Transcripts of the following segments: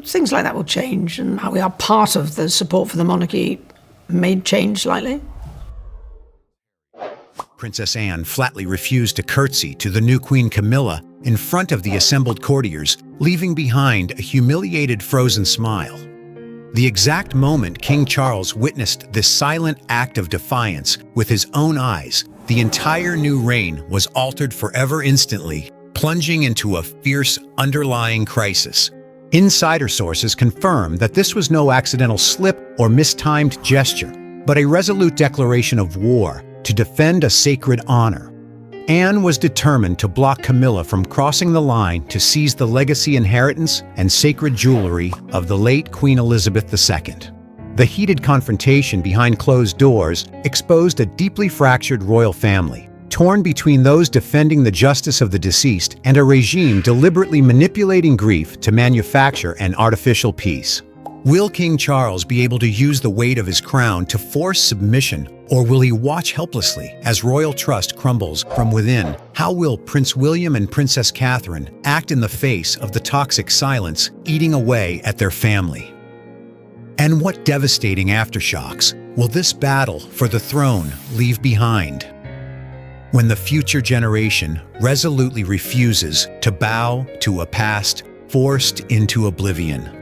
things like that will change, and how we are part of the support for the monarchy may change slightly. Princess Anne flatly refused to curtsy to the new Queen Camilla in front of the assembled courtiers, leaving behind a humiliated, frozen smile. The exact moment King Charles witnessed this silent act of defiance with his own eyes, the entire new reign was altered forever instantly, plunging into a fierce underlying crisis. Insider sources confirm that this was no accidental slip or mistimed gesture, but a resolute declaration of war to defend a sacred honor. Anne was determined to block Camilla from crossing the line to seize the legacy, inheritance, and sacred jewelry of the late Queen Elizabeth II. The heated confrontation behind closed doors exposed a deeply fractured royal family, torn between those defending the justice of the deceased and a regime deliberately manipulating grief to manufacture an artificial peace. Will King Charles be able to use the weight of his crown to force submission, or will he watch helplessly as royal trust crumbles from within? How will Prince William and Princess Catherine act in the face of the toxic silence eating away at their family? And what devastating aftershocks will this battle for the throne leave behind? When the future generation resolutely refuses to bow to a past forced into oblivion.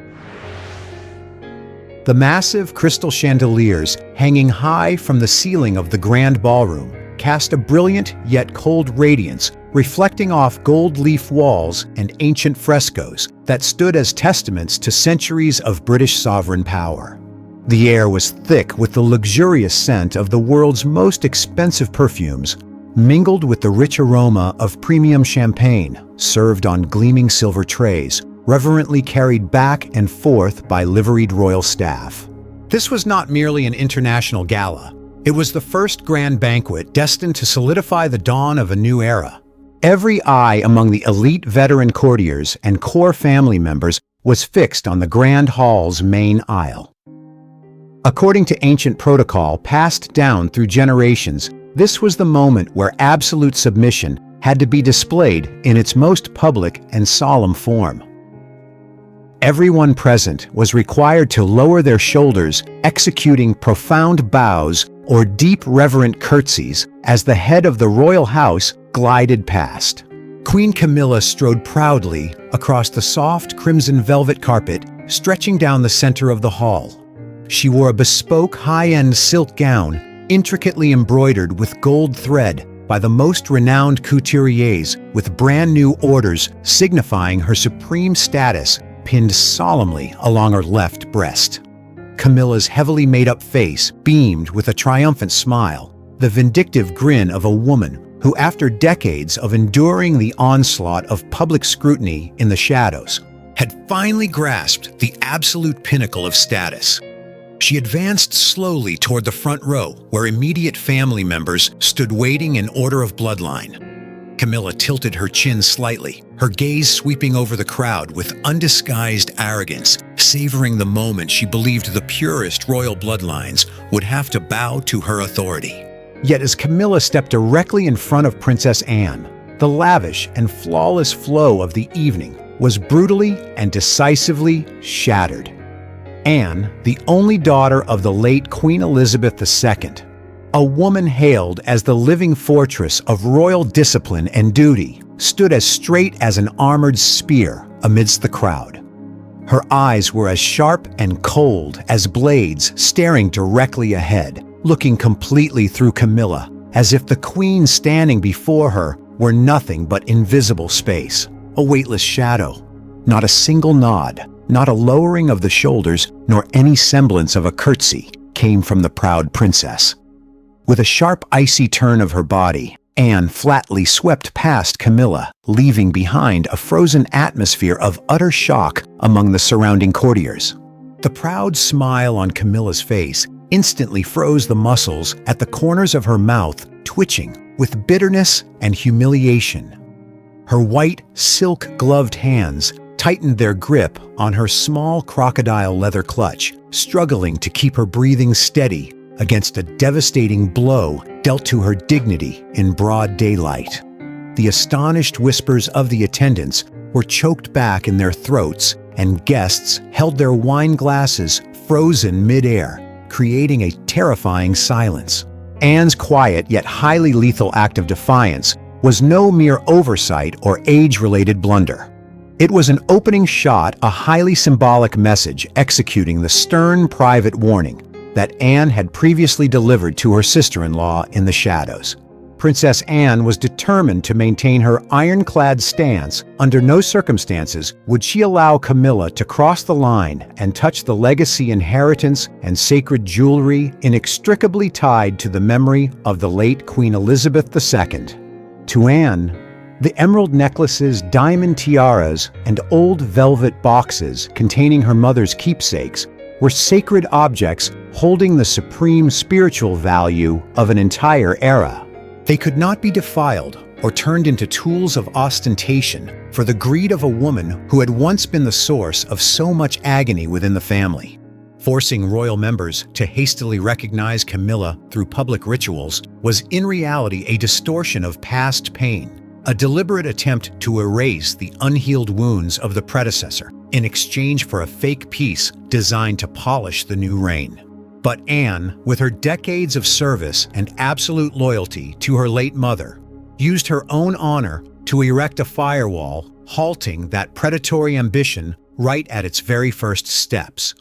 The massive crystal chandeliers hanging high from the ceiling of the grand ballroom cast a brilliant yet cold radiance, reflecting off gold leaf walls and ancient frescoes that stood as testaments to centuries of British sovereign power. The air was thick with the luxurious scent of the world's most expensive perfumes, mingled with the rich aroma of premium champagne served on gleaming silver trays, reverently carried back and forth by liveried royal staff. This was not merely an international gala. It was the first grand banquet destined to solidify the dawn of a new era. Every eye among the elite veteran courtiers and core family members was fixed on the grand hall's main aisle. According to ancient protocol passed down through generations, this was the moment where absolute submission had to be displayed in its most public and solemn form. Everyone present was required to lower their shoulders, executing profound bows or deep reverent curtsies as the head of the royal house glided past. Queen Camilla strode proudly across the soft crimson velvet carpet stretching down the center of the hall. She wore a bespoke high-end silk gown, intricately embroidered with gold thread by the most renowned couturiers, with brand new orders signifying her supreme status pinned solemnly along her left breast. Camilla's heavily made-up face beamed with a triumphant smile, the vindictive grin of a woman who, after decades of enduring the onslaught of public scrutiny in the shadows, had finally grasped the absolute pinnacle of status. She advanced slowly toward the front row, where immediate family members stood waiting in order of bloodline. Camilla tilted her chin slightly, her gaze sweeping over the crowd with undisguised arrogance, savoring the moment she believed the purest royal bloodlines would have to bow to her authority. Yet as Camilla stepped directly in front of Princess Anne, the lavish and flawless flow of the evening was brutally and decisively shattered. Anne, the only daughter of the late Queen Elizabeth II, a woman hailed as the living fortress of royal discipline and duty, stood as straight as an armored spear amidst the crowd. Her eyes were as sharp and cold as blades staring directly ahead, looking completely through Camilla, as if the queen standing before her were nothing but invisible space, a weightless shadow. Not a single nod, not a lowering of the shoulders, nor any semblance of a curtsy came from the proud princess. With a sharp, icy turn of her body, Anne flatly swept past Camilla, leaving behind a frozen atmosphere of utter shock among the surrounding courtiers. The proud smile on Camilla's face instantly froze the muscles at the corners of her mouth, twitching with bitterness and humiliation. Her white, silk-gloved hands tightened their grip on her small crocodile leather clutch, struggling to keep her breathing steady against a devastating blow dealt to her dignity in broad daylight. The astonished whispers of the attendants were choked back in their throats, and guests held their wine glasses frozen mid-air, creating a terrifying silence. Anne's quiet yet highly lethal act of defiance was no mere oversight or age-related blunder. It was an opening shot, a highly symbolic message executing the stern private warning that Anne had previously delivered to her sister-in-law in the shadows. Princess Anne was determined to maintain her ironclad stance. Under no circumstances would she allow Camilla to cross the line and touch the legacy, inheritance, and sacred jewelry inextricably tied to the memory of the late Queen Elizabeth II. To Anne, the emerald necklaces, diamond tiaras, and old velvet boxes containing her mother's keepsakes were sacred objects holding the supreme spiritual value of an entire era. They could not be defiled or turned into tools of ostentation for the greed of a woman who had once been the source of so much agony within the family. Forcing royal members to hastily recognize Camilla through public rituals was in reality a distortion of past pain, a deliberate attempt to erase the unhealed wounds of the predecessor in exchange for a fake peace designed to polish the new reign. But Anne, with her decades of service and absolute loyalty to her late mother, used her own honor to erect a firewall, halting that predatory ambition right at its very first steps.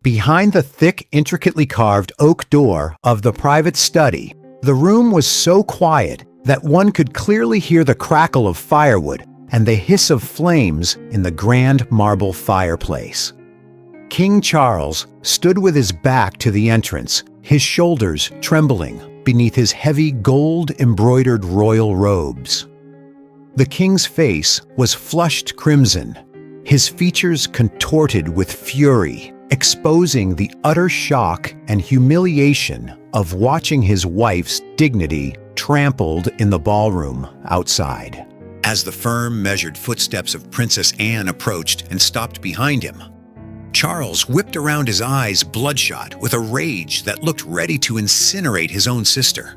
Behind the thick, intricately carved oak door of the private study, the room was so quiet that one could clearly hear the crackle of firewood and the hiss of flames in the grand marble fireplace. King Charles stood with his back to the entrance, his shoulders trembling beneath his heavy gold-embroidered royal robes. The king's face was flushed crimson, his features contorted with fury, exposing the utter shock and humiliation of watching his wife's dignity trampled in the ballroom outside. As the firm, measured footsteps of Princess Anne approached and stopped behind him, Charles whipped around his eyes bloodshot with a rage that looked ready to incinerate his own sister.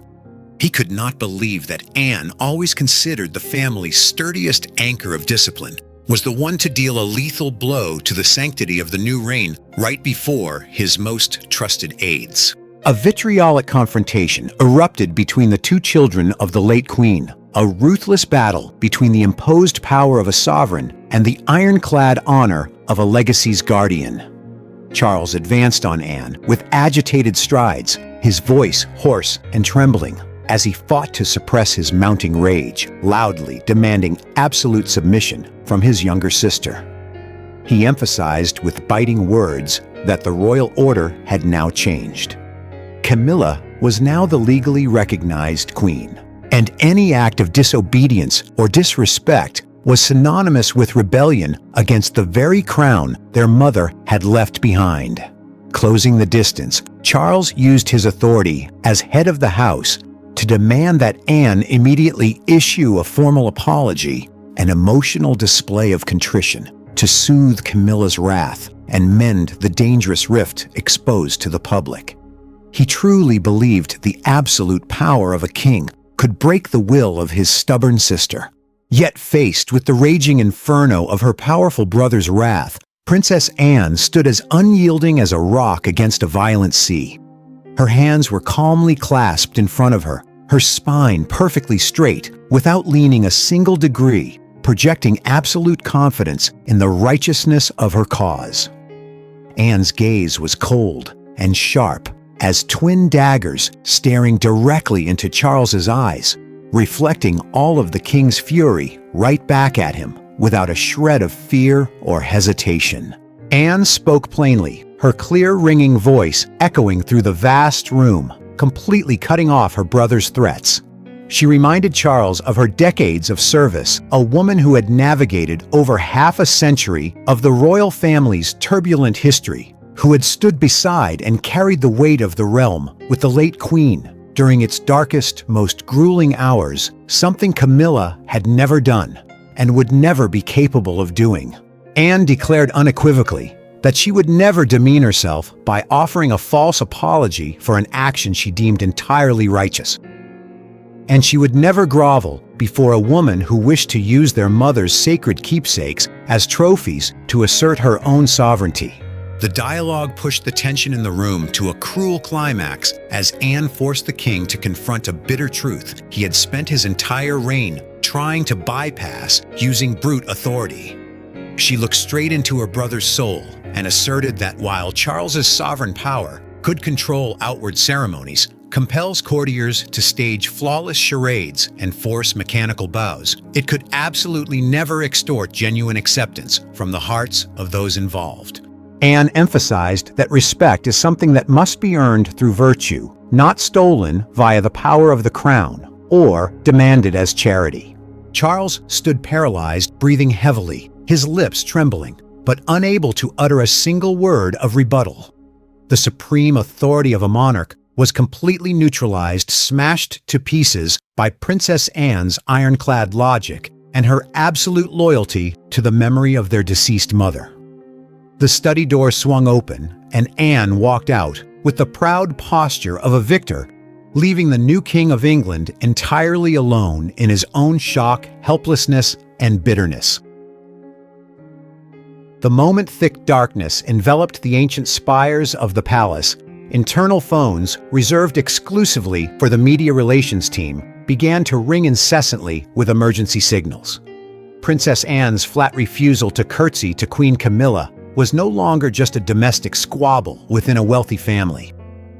He could not believe that Anne, always considered the family's sturdiest anchor of discipline, was the one to deal a lethal blow to the sanctity of the new reign right before his most trusted aides. A vitriolic confrontation erupted between the two children of the late queen, a ruthless battle between the imposed power of a sovereign and the ironclad honor of a legacy's guardian. Charles advanced on Anne with agitated strides, his voice hoarse and trembling, as he fought to suppress his mounting rage, loudly demanding absolute submission from his younger sister. He emphasized with biting words that the royal order had now changed. Camilla was now the legally recognized queen, and any act of disobedience or disrespect was synonymous with rebellion against the very crown their mother had left behind. Closing the distance, Charles used his authority as head of the house to demand that Anne immediately issue a formal apology, an emotional display of contrition to soothe Camilla's wrath and mend the dangerous rift exposed to the public. He truly believed the absolute power of a king could break the will of his stubborn sister. Yet faced with the raging inferno of her powerful brother's wrath, Princess Anne stood as unyielding as a rock against a violent sea. Her hands were calmly clasped in front of her, her spine perfectly straight, without leaning a single degree, projecting absolute confidence in the righteousness of her cause. Anne's gaze was cold and sharp as twin daggers staring directly into Charles's eyes, reflecting all of the king's fury right back at him without a shred of fear or hesitation. Anne spoke plainly, her clear, ringing voice echoing through the vast room, completely cutting off her brother's threats. She reminded Charles of her decades of service, a woman who had navigated over half a century of the royal family's turbulent history, who had stood beside and carried the weight of the realm with the late queen during its darkest, most grueling hours, something Camilla had never done and would never be capable of doing. Anne declared unequivocally that she would never demean herself by offering a false apology for an action she deemed entirely righteous. And she would never grovel before a woman who wished to use their mother's sacred keepsakes as trophies to assert her own sovereignty. The dialogue pushed the tension in the room to a cruel climax as Anne forced the king to confront a bitter truth he had spent his entire reign trying to bypass using brute authority. She looked straight into her brother's soul and asserted that while Charles's sovereign power could control outward ceremonies, compels courtiers to stage flawless charades and force mechanical bows, it could absolutely never extort genuine acceptance from the hearts of those involved. Anne emphasized that respect is something that must be earned through virtue, not stolen via the power of the crown or demanded as charity. Charles stood paralyzed, breathing heavily, his lips trembling, but unable to utter a single word of rebuttal. The supreme authority of a monarch was completely neutralized, smashed to pieces by Princess Anne's ironclad logic and her absolute loyalty to the memory of their deceased mother. The study door swung open, and Anne walked out with the proud posture of a victor, leaving the new King of England entirely alone in his own shock, helplessness, and bitterness. The moment thick darkness enveloped the ancient spires of the palace, internal phones, reserved exclusively for the media relations team, began to ring incessantly with emergency signals. Princess Anne's flat refusal to curtsy to Queen Camilla was no longer just a domestic squabble within a wealthy family.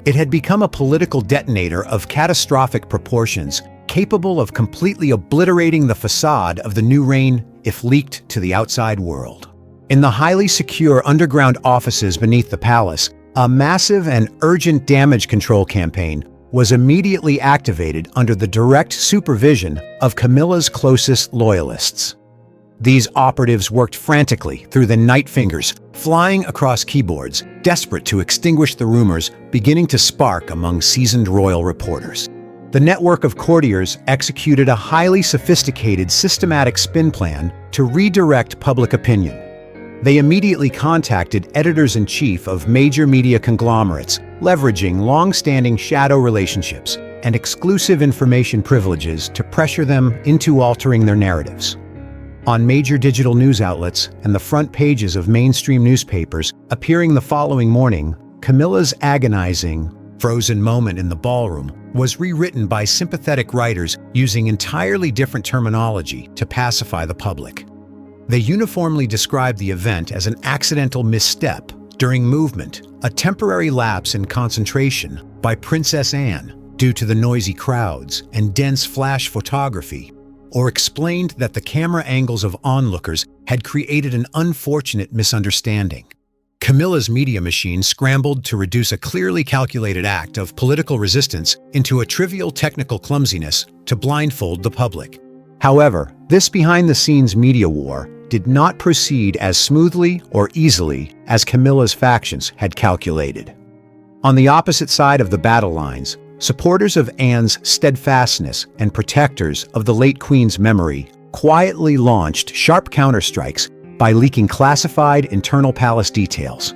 It had become a political detonator of catastrophic proportions, capable of completely obliterating the facade of the new reign if leaked to the outside world. In the highly secure underground offices beneath the palace, a massive and urgent damage control campaign was immediately activated under the direct supervision of Camilla's closest loyalists. These operatives worked frantically through the night fingers, flying across keyboards, desperate to extinguish the rumors beginning to spark among seasoned royal reporters. The network of courtiers executed a highly sophisticated, systematic spin plan to redirect public opinion. They immediately contacted editors-in-chief of major media conglomerates, leveraging long-standing shadow relationships and exclusive information privileges to pressure them into altering their narratives. On major digital news outlets and the front pages of mainstream newspapers appearing the following morning, Camilla's agonizing, frozen moment in the ballroom was rewritten by sympathetic writers using entirely different terminology to pacify the public. They uniformly described the event as an accidental misstep during movement, a temporary lapse in concentration by Princess Anne due to the noisy crowds and dense flash photography, or explained that the camera angles of onlookers had created an unfortunate misunderstanding. Camilla's media machine scrambled to reduce a clearly calculated act of political resistance into a trivial technical clumsiness to blindfold the public. However, this behind-the-scenes media war did not proceed as smoothly or easily as Camilla's factions had calculated. On the opposite side of the battle lines, supporters of Anne's steadfastness and protectors of the late Queen's memory quietly launched sharp counterstrikes by leaking classified internal palace details.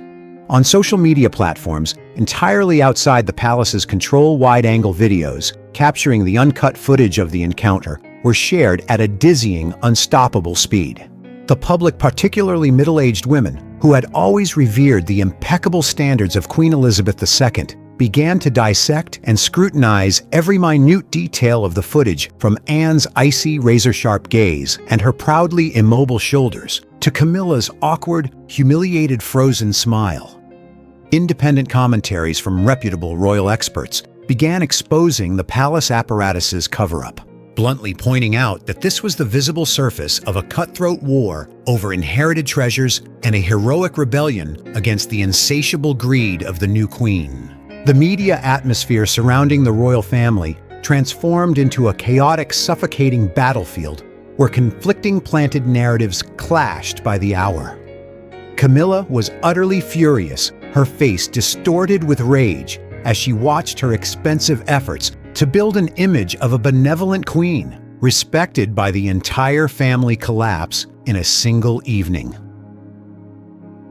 On social media platforms entirely outside the palace's control, wide-angle videos capturing the uncut footage of the encounter were shared at a dizzying, unstoppable speed. The public, particularly middle-aged women who had always revered the impeccable standards of Queen Elizabeth II, began to dissect and scrutinize every minute detail of the footage, from Anne's icy, razor-sharp gaze and her proudly immobile shoulders to Camilla's awkward, humiliated, frozen smile. Independent commentaries from reputable royal experts began exposing the palace apparatus's cover-up, bluntly pointing out that this was the visible surface of a cutthroat war over inherited treasures and a heroic rebellion against the insatiable greed of the new queen. The media atmosphere surrounding the royal family transformed into a chaotic, suffocating battlefield where conflicting planted narratives clashed by the hour. Camilla was utterly furious, her face distorted with rage as she watched her expensive efforts to build an image of a benevolent queen, respected by the entire family, collapse in a single evening.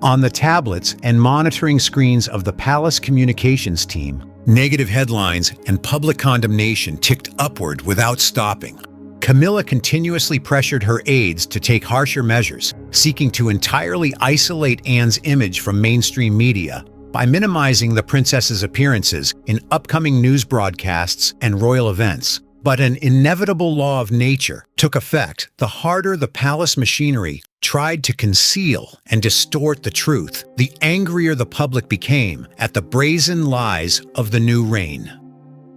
On the tablets and monitoring screens of the palace communications team, negative headlines and public condemnation ticked upward without stopping. Camilla continuously pressured her aides to take harsher measures, seeking to entirely isolate Anne's image from mainstream media by minimizing the princess's appearances in upcoming news broadcasts and royal events. But an inevitable law of nature took effect the harder the palace machinery tried to conceal and distort the truth, the angrier the public became at the brazen lies of the new reign.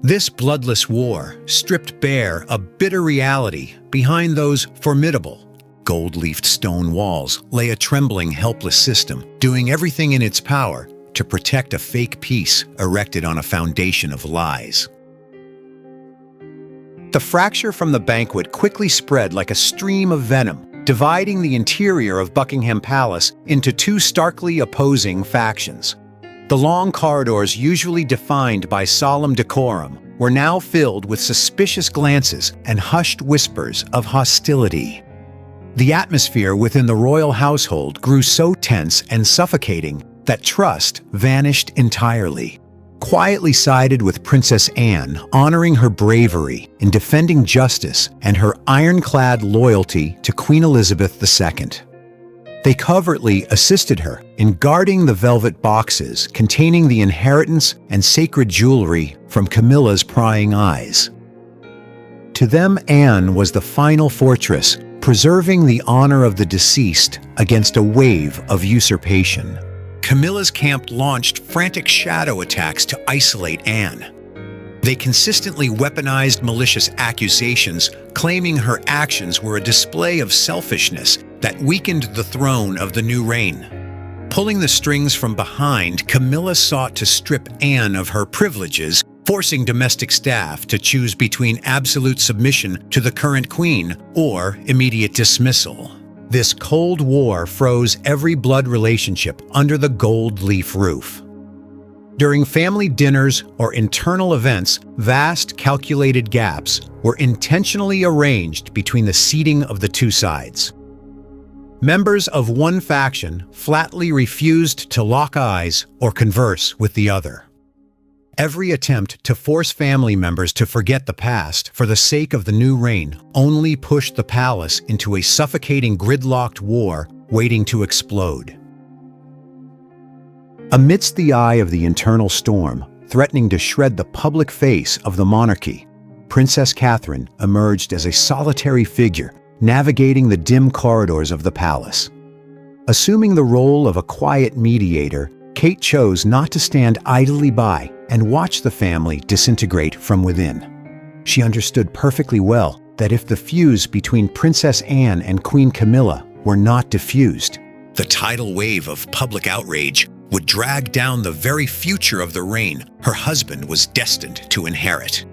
This bloodless war stripped bare a bitter reality. Behind those formidable, gold-leafed stone walls lay a trembling, helpless system, doing everything in its power to protect a fake peace erected on a foundation of lies. The fracture from the banquet quickly spread like a stream of venom, dividing the interior of Buckingham Palace into two starkly opposing factions. The long corridors, usually defined by solemn decorum, were now filled with suspicious glances and hushed whispers of hostility. The atmosphere within the royal household grew so tense and suffocating that trust vanished entirely. Quietly sided with Princess Anne, honoring her bravery in defending justice and her ironclad loyalty to Queen Elizabeth II. They covertly assisted her in guarding the velvet boxes containing the inheritance and sacred jewelry from Camilla's prying eyes. To them, Anne was the final fortress, preserving the honor of the deceased against a wave of usurpation. Camilla's camp launched frantic shadow attacks to isolate Anne. They consistently weaponized malicious accusations, claiming her actions were a display of selfishness that weakened the throne of the new reign. Pulling the strings from behind, Camilla sought to strip Anne of her privileges, forcing domestic staff to choose between absolute submission to the current queen or immediate dismissal. This Cold War froze every blood relationship under the gold leaf roof. During family dinners or internal events, vast calculated gaps were intentionally arranged between the seating of the two sides. Members of one faction flatly refused to lock eyes or converse with the other. Every attempt to force family members to forget the past for the sake of the new reign only pushed the palace into a suffocating gridlocked war waiting to explode. Amidst the eye of the internal storm, threatening to shred the public face of the monarchy, Princess Catherine emerged as a solitary figure navigating the dim corridors of the palace. Assuming the role of a quiet mediator, Kate chose not to stand idly by and watch the family disintegrate from within. She understood perfectly well that if the fuse between Princess Anne and Queen Camilla were not diffused, the tidal wave of public outrage would drag down the very future of the reign her husband was destined to inherit.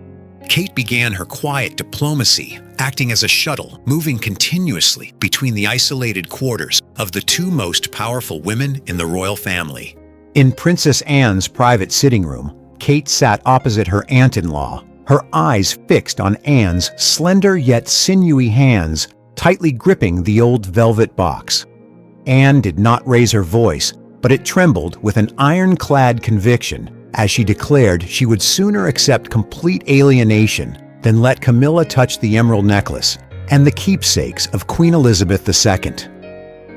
Kate began her quiet diplomacy, acting as a shuttle, moving continuously between the isolated quarters of the two most powerful women in the royal family. In Princess Anne's private sitting room, Kate sat opposite her aunt-in-law, her eyes fixed on Anne's slender yet sinewy hands, tightly gripping the old velvet box. Anne did not raise her voice, but it trembled with an ironclad conviction as she declared she would sooner accept complete alienation than let Camilla touch the emerald necklace and the keepsakes of Queen Elizabeth II.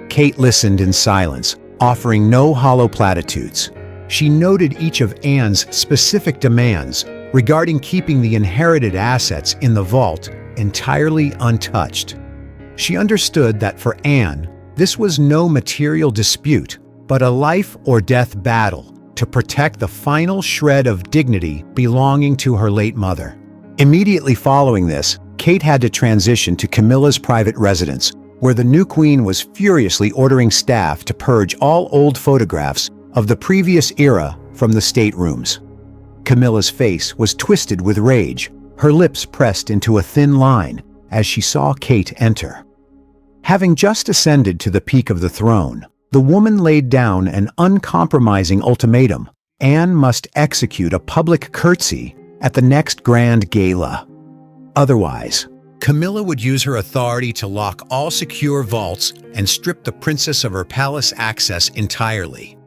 Kate listened in silence, offering no hollow platitudes. She noted each of Anne's specific demands regarding keeping the inherited assets in the vault entirely untouched. She understood that for Anne, this was no material dispute, but a life-or-death battle to protect the final shred of dignity belonging to her late mother. Immediately following this, Kate had to transition to Camilla's private residence, where the new queen was furiously ordering staff to purge all old photographs of the previous era from the staterooms. Camilla's face was twisted with rage, her lips pressed into a thin line as she saw Kate enter. Having just ascended to the peak of the throne, the woman laid down an uncompromising ultimatum. Anne must execute a public curtsy at the next grand gala. Otherwise, Camilla would use her authority to lock all secure vaults and strip the princess of her palace access entirely.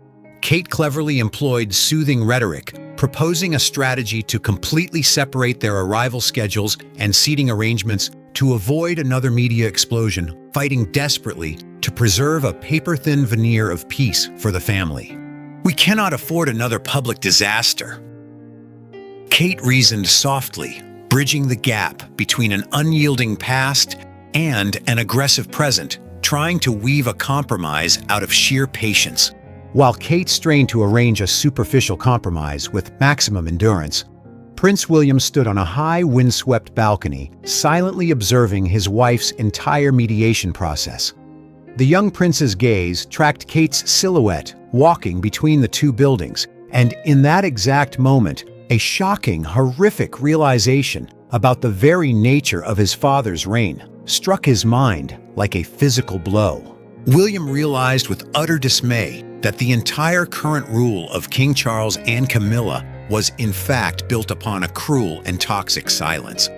Kate cleverly employed soothing rhetoric, proposing a strategy to completely separate their arrival schedules and seating arrangements to avoid another media explosion, fighting desperately to preserve a paper-thin veneer of peace for the family. "We cannot afford another public disaster," Kate reasoned softly, bridging the gap between an unyielding past and an aggressive present, trying to weave a compromise out of sheer patience. While Kate strained to arrange a superficial compromise with maximum endurance, Prince William stood on a high, windswept balcony, silently observing his wife's entire mediation process. The young prince's gaze tracked Kate's silhouette walking between the two buildings, and in that exact moment, a shocking, horrific realization about the very nature of his father's reign struck his mind like a physical blow. William realized with utter dismay that the entire current rule of King Charles and Camilla was in fact built upon a cruel and toxic silence.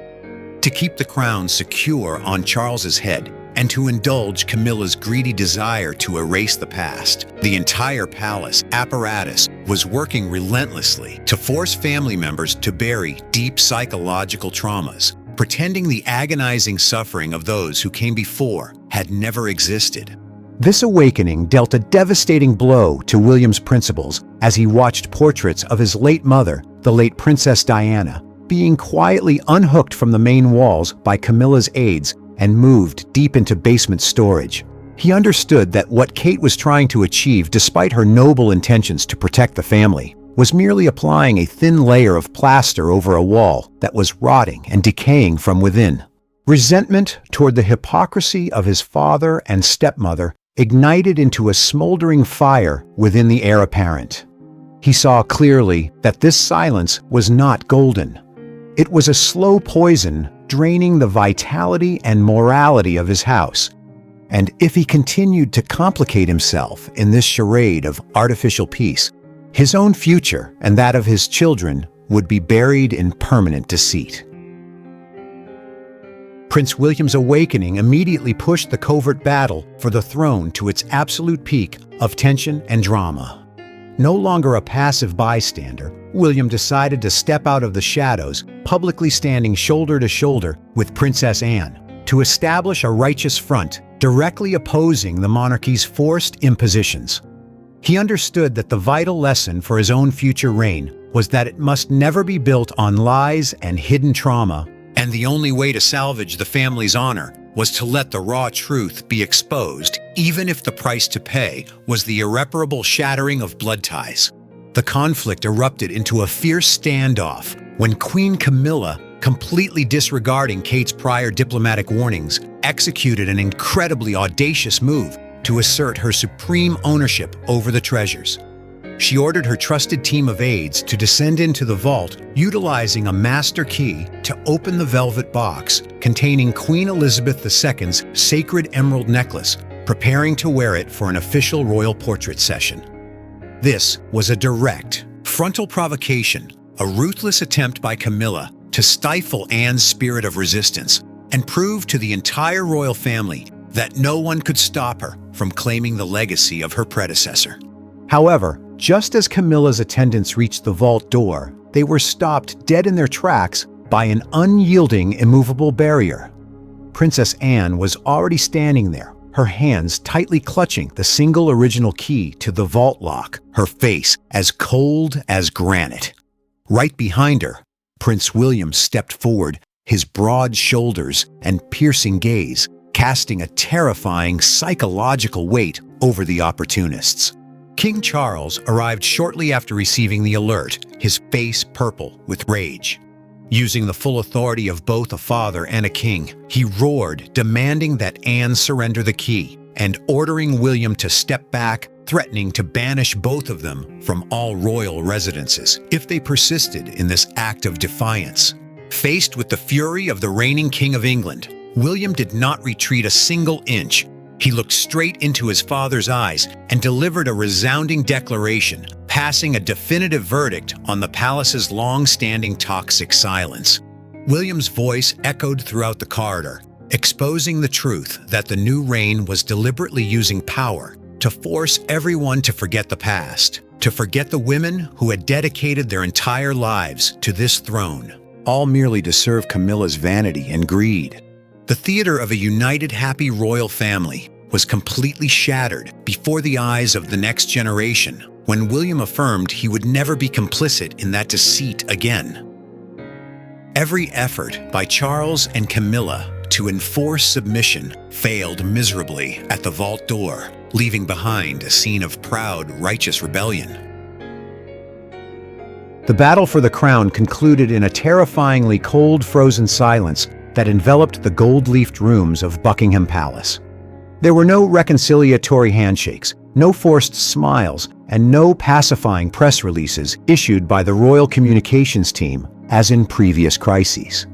To keep the crown secure on Charles's head and to indulge Camilla's greedy desire to erase the past, the entire palace apparatus was working relentlessly to force family members to bury deep psychological traumas, pretending the agonizing suffering of those who came before had never existed. This awakening dealt a devastating blow to William's principles as he watched portraits of his late mother, the late Princess Diana, being quietly unhooked from the main walls by Camilla's aides and moved deep into basement storage. He understood that what Kate was trying to achieve, despite her noble intentions to protect the family, was merely applying a thin layer of plaster over a wall that was rotting and decaying from within. Resentment toward the hypocrisy of his father and stepmother ignited into a smoldering fire within the heir apparent. He saw clearly that this silence was not golden. It was a slow poison draining the vitality and morality of his house. And if he continued to complicate himself in this charade of artificial peace, his own future and that of his children would be buried in permanent deceit. Prince William's awakening immediately pushed the covert battle for the throne to its absolute peak of tension and drama. No longer a passive bystander, William decided to step out of the shadows, publicly standing shoulder to shoulder with Princess Anne, to establish a righteous front directly opposing the monarchy's forced impositions. He understood that the vital lesson for his own future reign was that it must never be built on lies and hidden trauma, and the only way to salvage the family's honor was to let the raw truth be exposed, even if the price to pay was the irreparable shattering of blood ties. The conflict erupted into a fierce standoff when Queen Camilla, completely disregarding Kate's prior diplomatic warnings, executed an incredibly audacious move to assert her supreme ownership over the treasures. She ordered her trusted team of aides to descend into the vault, utilizing a master key to open the velvet box containing Queen Elizabeth II's sacred emerald necklace, preparing to wear it for an official royal portrait session. This was a direct, frontal provocation, a ruthless attempt by Camilla to stifle Anne's spirit of resistance and prove to the entire royal family that no one could stop her from claiming the legacy of her predecessor. However, just as Camilla's attendants reached the vault door, they were stopped dead in their tracks by an unyielding, immovable barrier. Princess Anne was already standing there, her hands tightly clutching the single original key to the vault lock, her face as cold as granite. Right behind her, Prince William stepped forward, his broad shoulders and piercing gaze casting a terrifying psychological weight over the opportunists. King Charles arrived shortly after receiving the alert, his face purple with rage. Using the full authority of both a father and a king, he roared, demanding that Anne surrender the key, and ordering William to step back, threatening to banish both of them from all royal residences if they persisted in this act of defiance. Faced with the fury of the reigning King of England, William did not retreat a single inch. He looked straight into his father's eyes and delivered a resounding declaration, passing a definitive verdict on the palace's long-standing toxic silence. William's voice echoed throughout the corridor, exposing the truth that the new reign was deliberately using power to force everyone to forget the past. to forget the women who had dedicated their entire lives to this throne, all merely to serve Camilla's vanity and greed. The theater of a united, happy royal family was completely shattered before the eyes of the next generation when William affirmed he would never be complicit in that deceit again. Every effort by Charles and Camilla to enforce submission failed miserably at the vault door, leaving behind a scene of proud, righteous rebellion. The battle for the crown concluded in a terrifyingly cold, frozen silence that enveloped the gold-leafed rooms of Buckingham Palace. There were no reconciliatory handshakes, no forced smiles, and no pacifying press releases issued by the royal communications team, as in previous crises.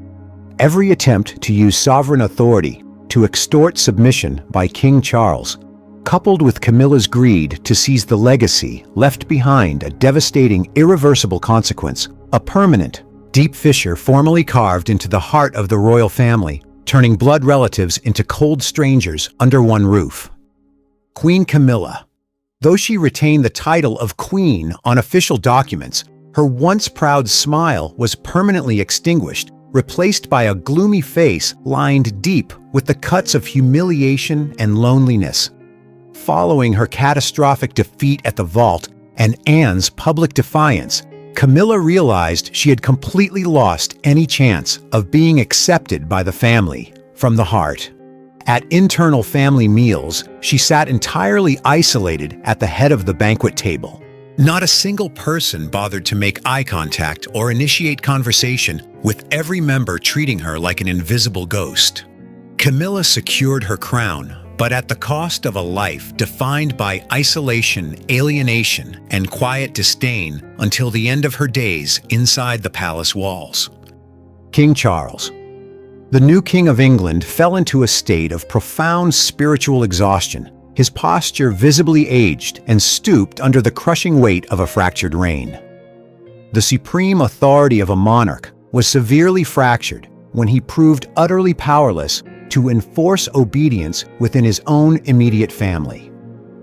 Every attempt to use sovereign authority to extort submission by King Charles, coupled with Camilla's greed to seize the legacy, left behind a devastating, irreversible consequence, a permanent, deep fissure formally carved into the heart of the royal family, turning blood relatives into cold strangers under one roof. Queen Camilla. Though she retained the title of Queen on official documents, her once proud smile was permanently extinguished, replaced by a gloomy face lined deep with the cuts of humiliation and loneliness. Following her catastrophic defeat at the vault and Anne's public defiance, Camilla realized she had completely lost any chance of being accepted by the family from the heart. At internal family meals, she sat entirely isolated at the head of the banquet table. Not a single person bothered to make eye contact or initiate conversation, with every member treating her like an invisible ghost. Camilla secured her crown, but at the cost of a life defined by isolation, alienation, and quiet disdain until the end of her days inside the palace walls. King Charles. The new King of England fell into a state of profound spiritual exhaustion, his posture visibly aged and stooped under the crushing weight of a fractured reign. The supreme authority of a monarch was severely fractured when he proved utterly powerless to enforce obedience within his own immediate family.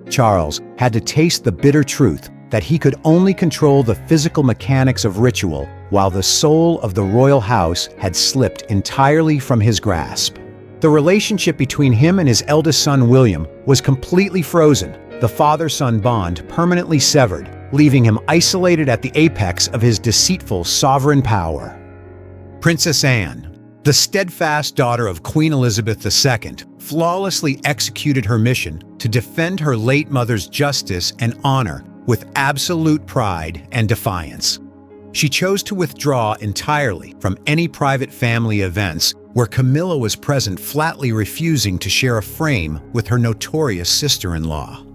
Charles had to taste the bitter truth that he could only control the physical mechanics of ritual while the soul of the royal house had slipped entirely from his grasp. The relationship between him and his eldest son William was completely frozen, the father-son bond permanently severed, leaving him isolated at the apex of his deceitful sovereign power. Princess Anne, the steadfast daughter of Queen Elizabeth II, flawlessly executed her mission to defend her late mother's justice and honor with absolute pride and defiance. She chose to withdraw entirely from any private family events where Camilla was present, flatly refusing to share a frame with her notorious sister-in-law.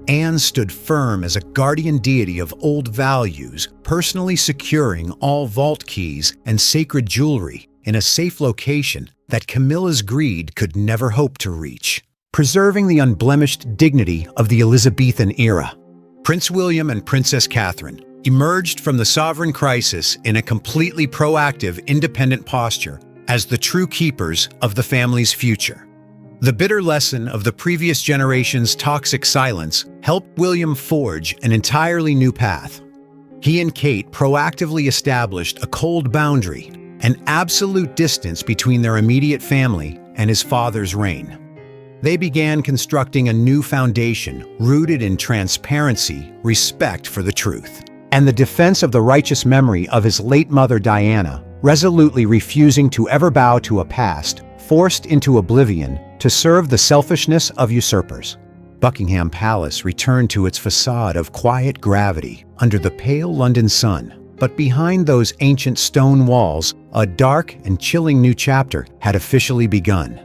Anne stood firm as a guardian deity of old values, personally securing all vault keys and sacred jewelry in a safe location that Camilla's greed could never hope to reach, preserving the unblemished dignity of the Elizabethan era. Prince William and Princess Catherine emerged from the sovereign crisis in a completely proactive, independent posture as the true keepers of the family's future. The bitter lesson of the previous generation's toxic silence helped William forge an entirely new path. He and Kate proactively established a cold boundary, an absolute distance between their immediate family and his father's reign. They began constructing a new foundation rooted in transparency, respect for the truth, and the defense of the righteous memory of his late mother Diana, resolutely refusing to ever bow to a past forced into oblivion to serve the selfishness of usurpers. Buckingham Palace returned to its facade of quiet gravity under the pale London sun, but behind those ancient stone walls, a dark and chilling new chapter had officially begun.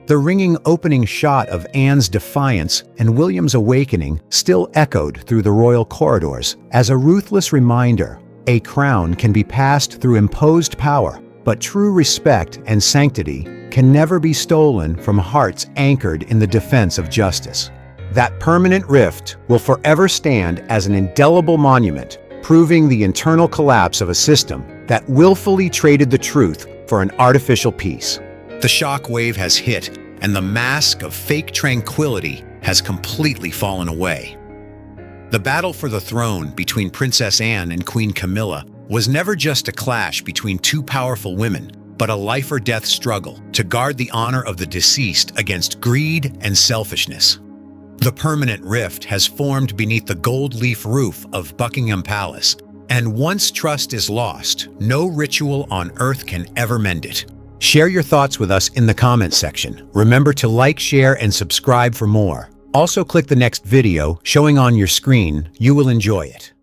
The ringing opening shot of Anne's defiance and William's awakening still echoed through the royal corridors as a ruthless reminder: a crown can be passed through imposed power, but true respect and sanctity can never be stolen from hearts anchored in the defense of justice. That permanent rift will forever stand as an indelible monument, proving the internal collapse of a system that willfully traded the truth for an artificial peace. The shock wave has hit, and the mask of fake tranquility has completely fallen away. The battle for the throne between Princess Anne and Queen Camilla was never just a clash between two powerful women, but a life-or-death struggle to guard the honor of the deceased against greed and selfishness. The permanent rift has formed beneath the gold leaf roof of Buckingham Palace, and once trust is lost, no ritual on earth can ever mend it. Share your thoughts with us in the comments section. Remember to like, share, and subscribe for more. Also click the next video showing on your screen. You will enjoy it.